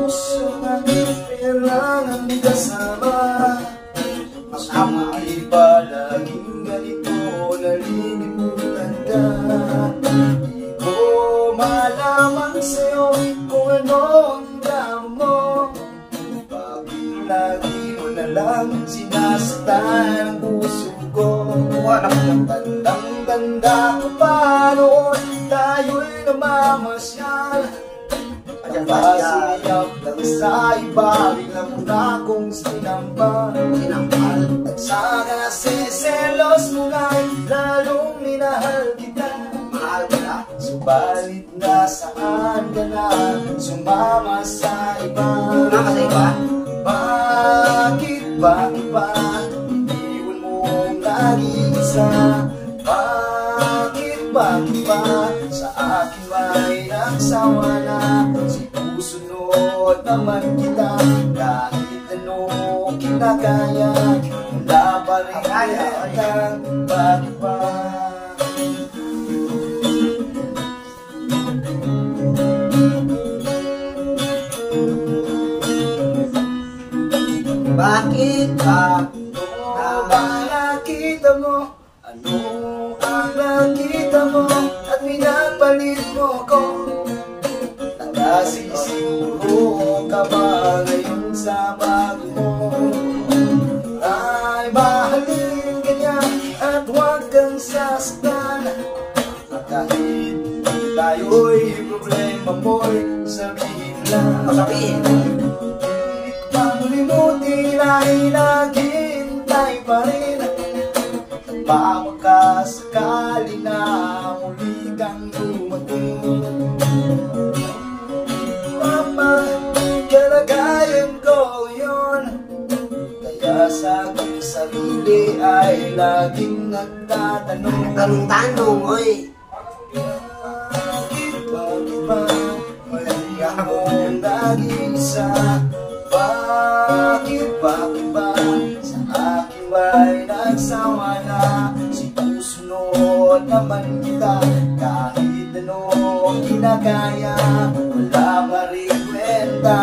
puso na kailangan kasama. Ang palaging ganito nalilimutan ka. Di ko malaman sa'yo kung ano ang damo mo. Bakit lagi mo nalang sinasaktan ang puso ko? Tandang-tanda ko pa noon tayo'y namamasyal. Pagkasiyap lang sa iba, biglang mo na akong sinampal. At sana siselos mo nga'y lalong minahal kita. Subalit nasaan ka na, sumama sa iba. Bakit ba iniwan mong laging isa? Bakit ba sa akin may nagsawa na? Sinusunod naman kita kahit ano kinakaya. Wala pa rin kayang bakit ba? Bakit ba? Ano ba nakita mo? Ano ang nakita mo? At minapalit mo ko. Nagsisiguro ka ba ngayon sa bago mo? Ay mahalin ka niya at huwag kang sasaktan. At kahit tayo'y problema mo'y sabihin lang. Pamulimutin ay naghihintay pa rin. Baka sakali na muli kang dumating. Mama, kalagayan ko yun. Kaya sa aking sarili ay laging nagtatanong. Tanong-tanong, oy. Bakit ba mali akong laging isa? Bakit ba sa akin ba'y nagsawa na? Sinusunod naman kita kahit ano kinakaya. Wala pa rin kwenta.